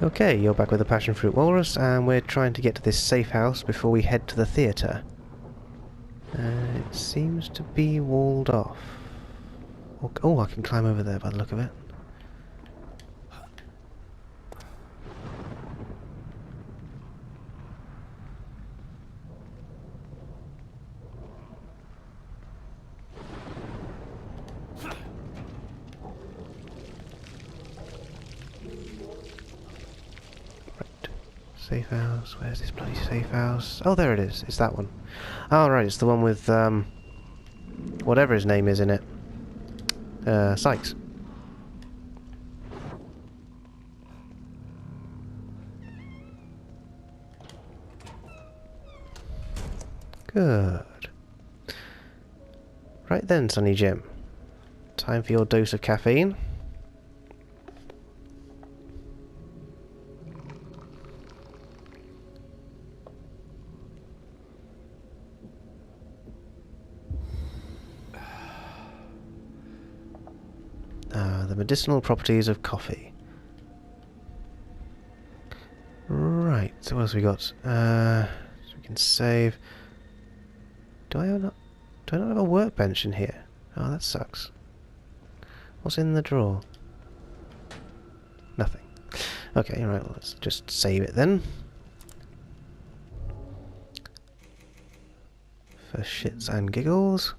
Okay, you're back with the Passion Fruit Walrus, and we're trying to get to this safe house before we head to the theatre. It seems to be walled off. Oh, I can climb over there by the look of it. Safe house, where's this bloody safe house? Oh, there it is, it's that one. Oh, right, it's the one with, whatever his name is in it. Sykes. Good. Right then, Sonny Jim. Time for your dose of caffeine. The medicinal properties of coffee. Right, so what else we got? So we can save. Do I not have a workbench in here? Oh, that sucks. What's in the drawer? Nothing. Okay, right, well, let's just save it then. For shits and giggles.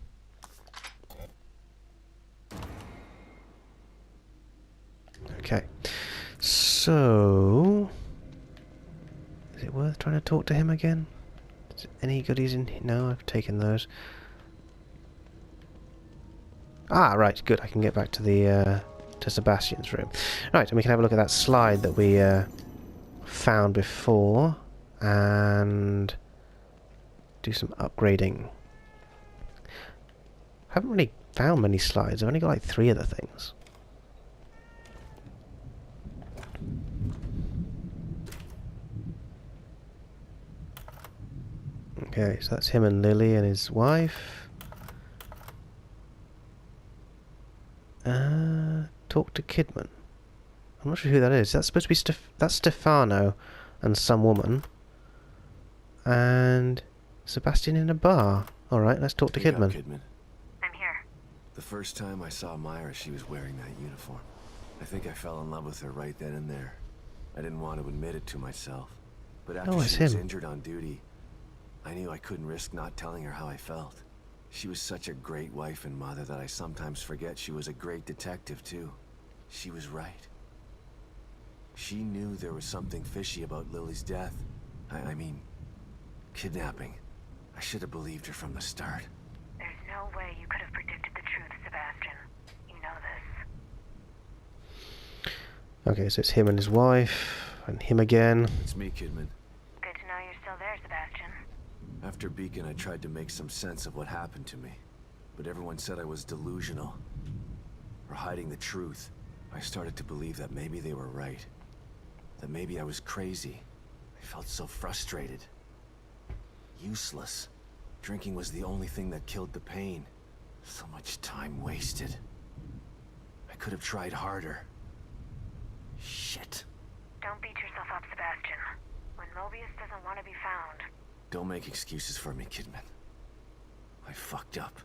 Okay, so is it worth trying to talk to him again? Is any goodies in here? No, I've taken those. Ah, right, good. I can get back to the to Sebastian's room. Right, and we can have a look at that slide that we found before and do some upgrading. I haven't really found many slides. I've only got like 3 of the things. Okay, so that's him and Lily and his wife. Talk to Kidman. I'm not sure who that is. That's supposed to be that's Stefano and some woman. And Sebastian in a bar. Alright, let's talk to Kidman. I'm here. The first time I saw Myra, she was wearing that uniform. I think I fell in love with her right then and there. I didn't want to admit it to myself. But after she was injured on duty, I knew I couldn't risk not telling her how I felt. She was such a great wife and mother that I sometimes forget she was a great detective too. She was right. She knew there was something fishy about Lily's death. I mean, kidnapping. I should have believed her from the start. There's no way you could have predicted the truth, Sebastian. You know this. Okay, so it's him and his wife, and him again. It's me, Kidman. Good to know you're still there, Sebastian. After Beacon, I tried to make some sense of what happened to me. But everyone said I was delusional. Or hiding the truth. I started to believe that maybe they were right. That maybe I was crazy. I felt so frustrated. Useless. Drinking was the only thing that killed the pain. So much time wasted. I could have tried harder. Shit. Don't beat yourself up, Sebastian. When Mobius doesn't want to be found. Don't make excuses for me, Kidman. I fucked up.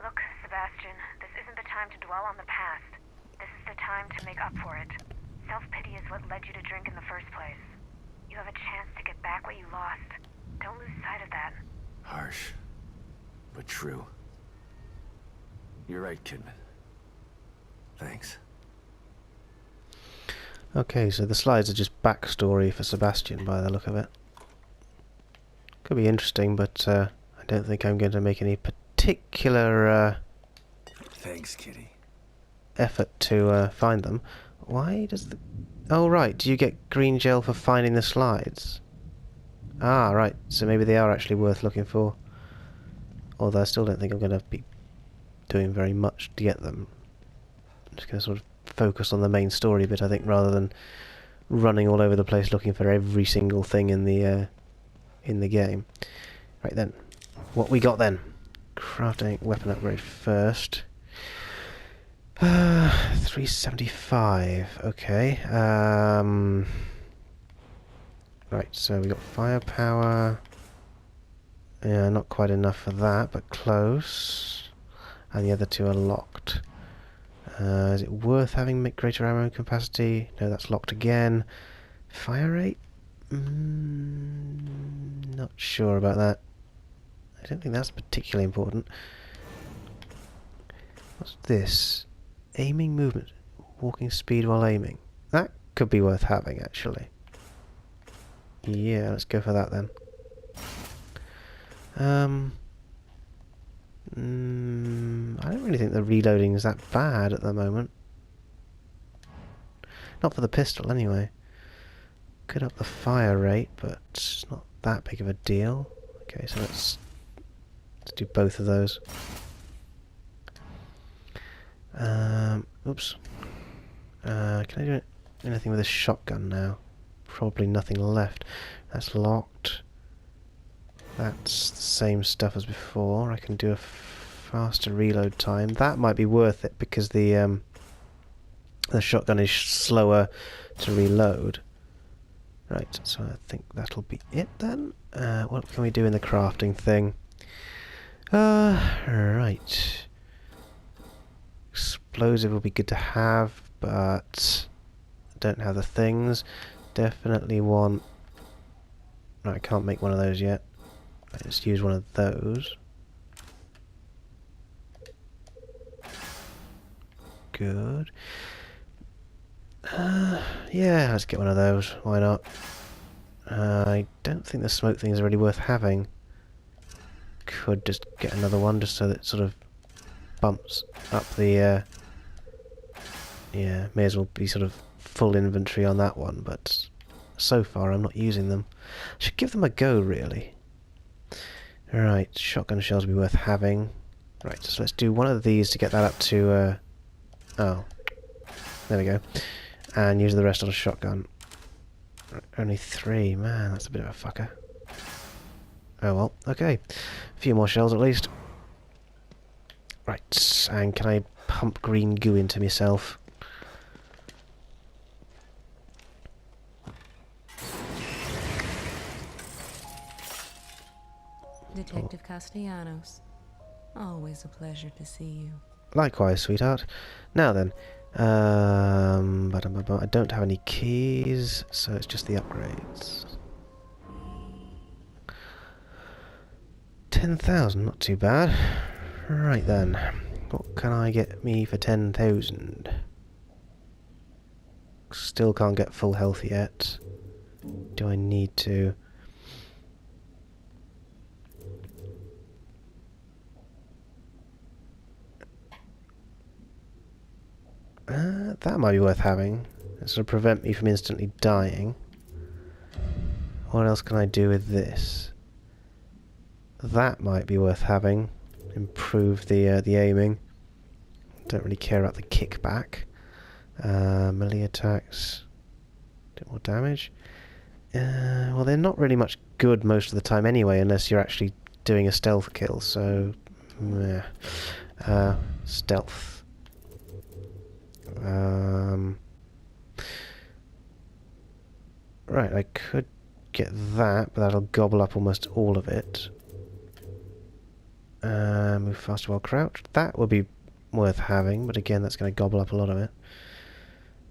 Look, Sebastian, this isn't the time to dwell on the past. This is the time to make up for it. Self-pity is what led you to drink in the first place. You have a chance to get back what you lost. Don't lose sight of that. Harsh, but true. You're right, Kidman. Thanks. Okay, so the slides are just backstory for Sebastian by the look of it. Could be interesting, but I don't think I'm going to make any particular Thanks, Kitty. effort to find them. Why does the... Oh, right, do you get green gel for finding the slides? Ah, right, so maybe they are actually worth looking for. Although I still don't think I'm going to be doing very much to get them. I'm just going to sort of focus on the main story bit, I think, rather than running all over the place looking for every single thing in the game. Right then, what we got then? Crafting weapon upgrade first. 375. Okay. Right, so we got firepower. Yeah, not quite enough for that, but close. And the other two are locked. Is it worth having greater ammo capacity? No, that's locked again. Fire rate? Not sure about that. I don't think that's particularly important. What's this? Aiming movement. Walking speed while aiming. That could be worth having, actually. Yeah, let's go for that then. I don't really think the reloading is that bad at the moment. Not for the pistol, anyway. Could up the fire rate, but it's not that big of a deal. Okay, so let's do both of those. Oops. Can I do anything with a shotgun now? Probably nothing left. That's locked. That's the same stuff as before. I can do a faster reload time. That might be worth it because the shotgun is slower to reload. Right, so I think that'll be it then. What can we do in the crafting thing? Right. Explosive will be good to have, but I don't have the things. Definitely want... No, I can't make one of those yet. Let's use one of those. Good. Yeah, let's get one of those. Why not? I don't think the smoke thing is really worth having. Could just get another one just so that it sort of bumps up the... yeah, may as well be sort of full inventory on that one, but so far I'm not using them. I should give them a go, really. Right, shotgun shells will be worth having. Right, so let's do one of these to get that up to... oh, there we go. And use the rest on a shotgun. Only 3, man, that's a bit of a fucker. Oh well, okay. A few more shells at least. Right, and can I pump green goo into myself? Detective Castellanos. Always a pleasure to see you. Likewise, sweetheart. Now then, I don't have any keys, so it's just the upgrades. 10,000, not too bad. Right then, what can I get me for 10,000? Still can't get full health yet. Do I need to? That might be worth having. This will prevent me from instantly dying. What else can I do with this? That might be worth having. Improve the aiming. Don't really care about the kickback. Melee attacks. Do more damage. Well, they're not really much good most of the time anyway, unless you're actually doing a stealth kill. So, stealth. Right, I could get that, but that'll gobble up almost all of it. Move faster while crouched. That would be worth having, but again, that's going to gobble up a lot of it.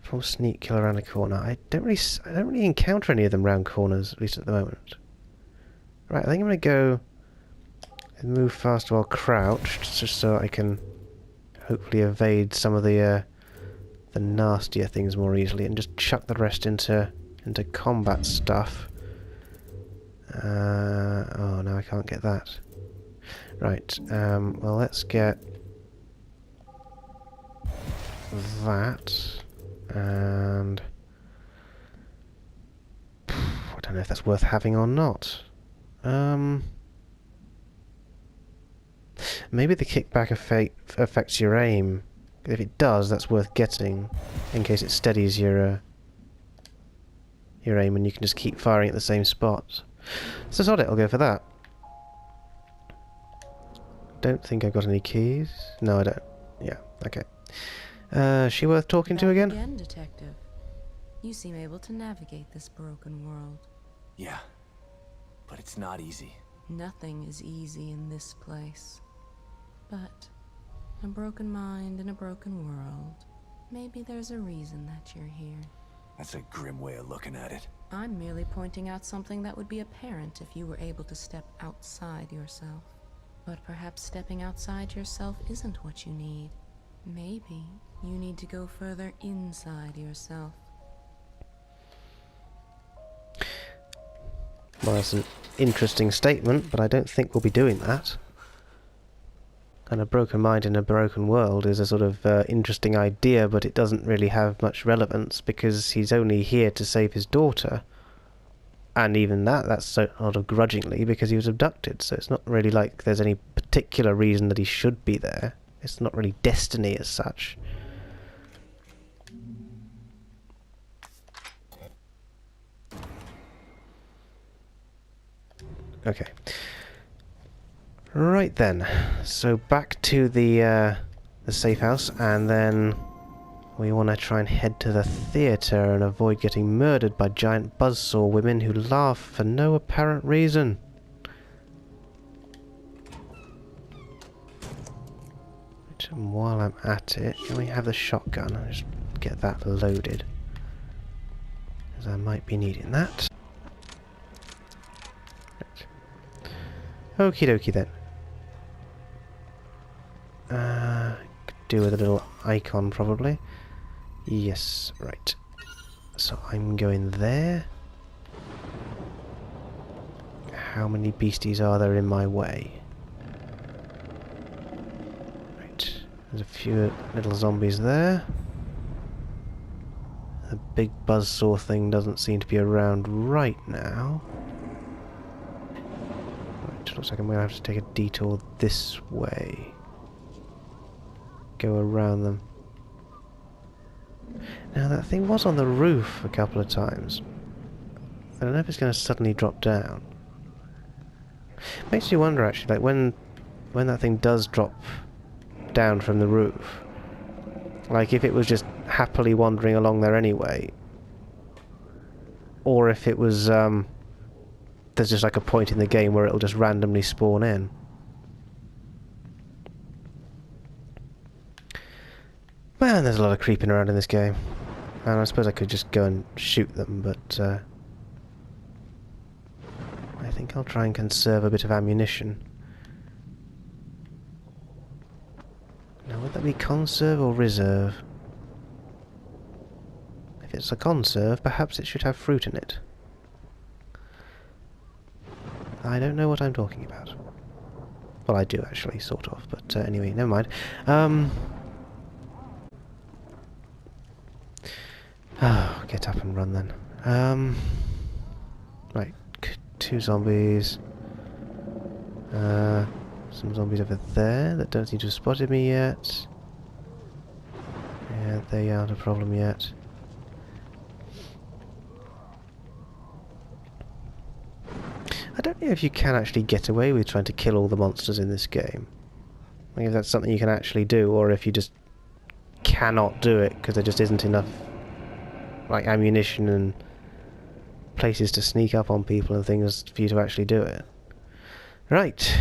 Full sneak kill around a corner. I don't really encounter any of them round corners, at least at the moment. Right, I think I'm going to go and move faster while crouched, just so I can hopefully evade some of the nastier things more easily, and just chuck the rest into combat stuff. Oh, now I can't get that. Right, well, let's get that, and I don't know if that's worth having or not. Maybe the kickback affects your aim. If it does, that's worth getting, in case it steadies your aim, and you can just keep firing at the same spot. So sod it, I'll go for that. Don't think I've got any keys. No, I don't. Yeah, okay. She worth talking to again? Again, detective. You seem able to navigate this broken world. Yeah, but it's not easy. Nothing is easy in this place. But a broken mind in a broken world. Maybe there's a reason that you're here. That's a grim way of looking at it. I'm merely pointing out something that would be apparent if you were able to step outside yourself. But perhaps stepping outside yourself isn't what you need. Maybe you need to go further inside yourself. Well, that's an interesting statement, but I don't think we'll be doing that. And a broken mind in a broken world is a sort of interesting idea, but it doesn't really have much relevance because he's only here to save his daughter. And even that's sort of grudgingly because he was abducted, so it's not really like there's any particular reason that he should be there. It's not really destiny as such. Okay. Right then, so back to the safe house, and then we want to try and head to the theatre and avoid getting murdered by giant buzzsaw women who laugh for no apparent reason. And while I'm at it, can we have the shotgun? I'll just get that loaded, as I might be needing that. Okie dokie then. Could do with a little icon probably. Yes, right. So I'm going there. How many beasties are there in my way? Right. There's a few little zombies there. The big buzzsaw thing doesn't seem to be around right now. Right, looks like I'm going to have to take a detour this way. Go around them. Now that thing was on the roof a couple of times. I don't know if it's going to suddenly drop down. Makes you wonder actually, like when that thing does drop down from the roof, like if it was just happily wandering along there anyway, or if it was there's just like a point in the game where it'll just randomly spawn in. Man, there's a lot of creeping around in this game. And I suppose I could just go and shoot them, but I think I'll try and conserve a bit of ammunition. Now, would that be conserve or reserve? If it's a conserve, perhaps it should have fruit in it. I don't know what I'm talking about. Well, I do actually, sort of, but anyway, never mind. Oh, get up and run then. Right, two zombies. Some zombies over there that don't seem to have spotted me yet. Yeah, they aren't a problem yet. I don't know if you can actually get away with trying to kill all the monsters in this game. Like if that's something you can actually do, or if you just cannot do it because there just isn't enough like ammunition and places to sneak up on people and things for you to actually do it. Right.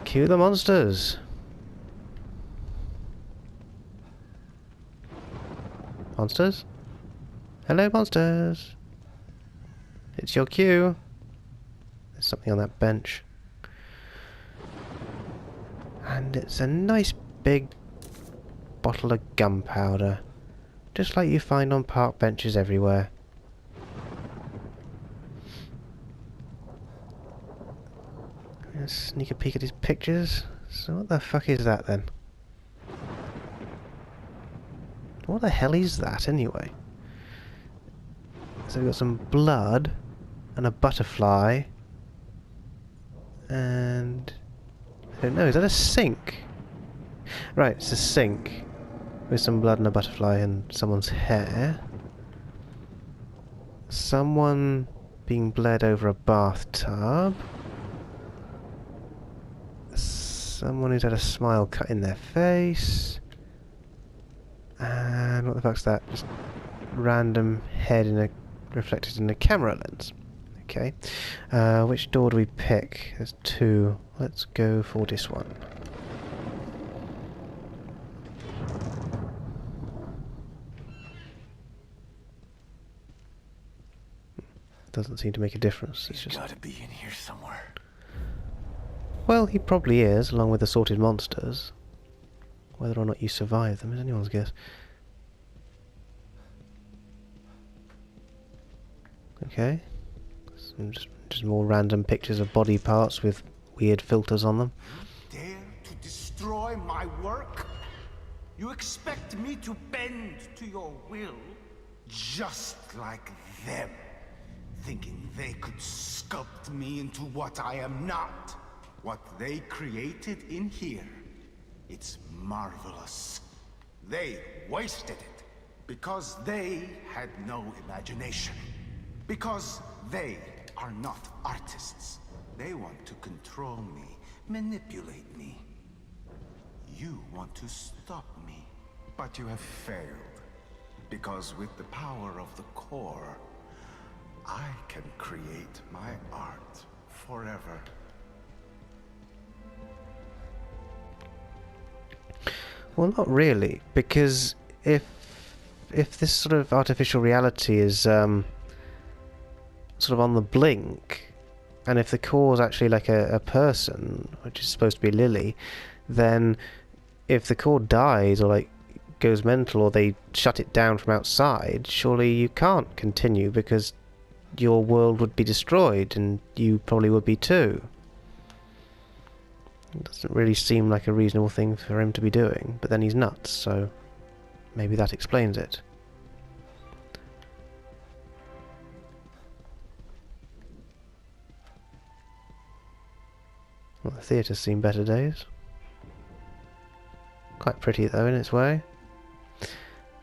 Cue the monsters. Monsters? Hello, monsters. It's your cue. There's something on that bench. And it's a nice big bottle of gunpowder. Just like you find on park benches everywhere. Let's sneak a peek at his pictures. So what the fuck is that then? What the hell is that anyway? So we've got some blood and a butterfly and I don't know, is that a sink? Right, it's a sink with some blood and a butterfly and someone's hair. Someone being bled over a bathtub. Someone who's had a smile cut in their face. And what the fuck's that? Just random head in a reflected in a camera lens. Okay. Which door do we pick? There's two. Let's go for this one. Doesn't seem to make a difference. It's He's just... gotta be in here somewhere. Well, he probably is, along with assorted monsters. Whether or not you survive them is anyone's guess. Okay. Some just more random pictures of body parts with weird filters on them. Dare to destroy my work? You expect me to bend to your will? Just like them. Thinking they could sculpt me into what I am not. What they created in here. It's marvelous. They wasted it. Because they had no imagination. Because they are not artists. They want to control me, manipulate me. You want to stop me. But you have failed. Because with the power of the core, I can create my art forever. Well, not really, because if this sort of artificial reality is sort of on the blink, and if the core is actually like a person, which is supposed to be Lily, then if the core dies or like goes mental or they shut it down from outside, surely you can't continue because your world would be destroyed and you probably would be too. It doesn't really seem like a reasonable thing for him to be doing, but then he's nuts, so maybe that explains it. Well, the theatre's seen better days. Quite pretty though in its way.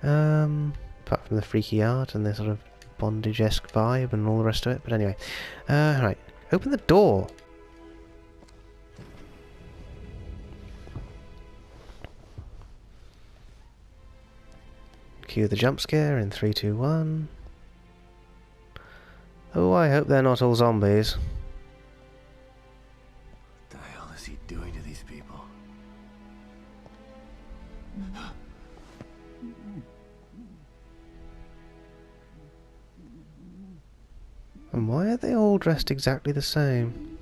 Apart from the freaky art and the sort of bondage-esque vibe and all the rest of it, but anyway. Right, open the door! Cue the jump scare in 3, 2, 1. Oh, I hope they're not all zombies. What the hell is he doing to these people? And why are they all dressed exactly the same?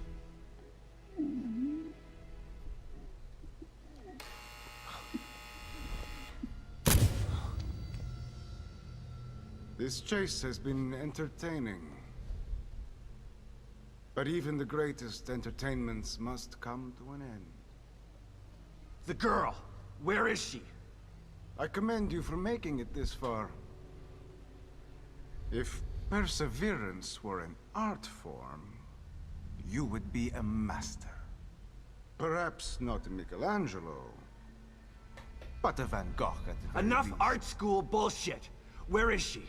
This chase has been entertaining. But even the greatest entertainments must come to an end. The girl! Where is she? I commend you for making it this far. If perseverance were an art form, you would be a master. Perhaps not a Michelangelo, but a Van Gogh at the very Enough least. art school bullshit! Where is she?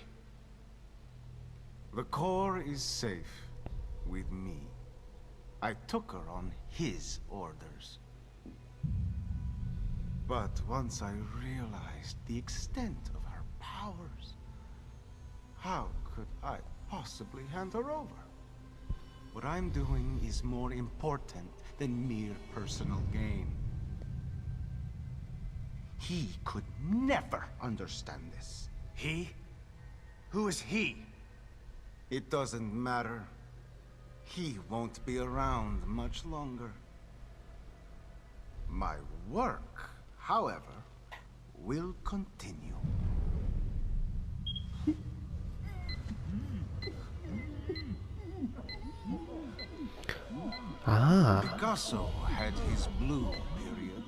The core is safe with me. I took her on his orders. But once I realized the extent of her powers, how could I possibly hand her over? What I'm doing is more important than mere personal gain. He could never understand this. He? Who is he? It doesn't matter. He won't be around much longer. My work, however, will continue. Ah. Picasso had his blue period.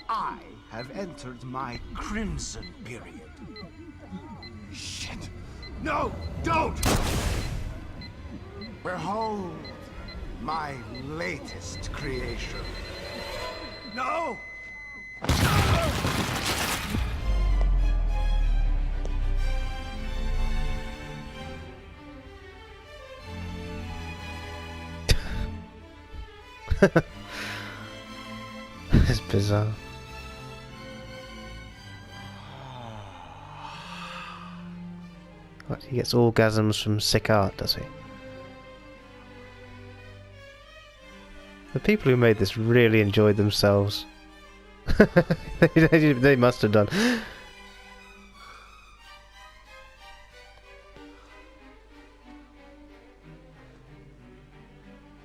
I have entered my crimson period. Shit! No! Don't! Behold, my latest creation. No! It's bizarre. What, he gets orgasms from sick art, does he? The people who made this really enjoyed themselves. They must have done.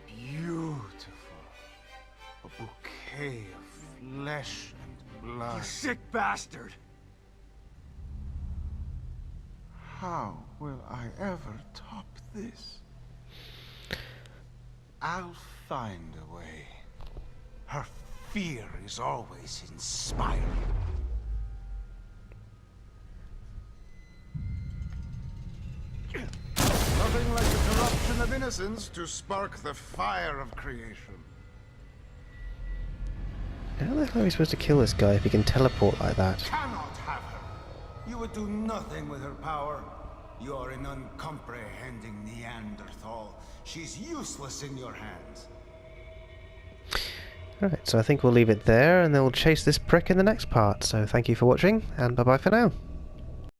Beautiful. A bouquet of flesh and blood. You sick bastard! How will I ever top this? I'll find a way. Her fear is always inspiring. Nothing like the corruption of innocence to spark the fire of creation. How the hell are we supposed to kill this guy if he can teleport like that? Cannot have her. You would do nothing with her power. You're an uncomprehending Neanderthal. She's useless in your hands. Alright, so I think we'll leave it there and then we'll chase this prick in the next part. So thank you for watching and bye bye for now.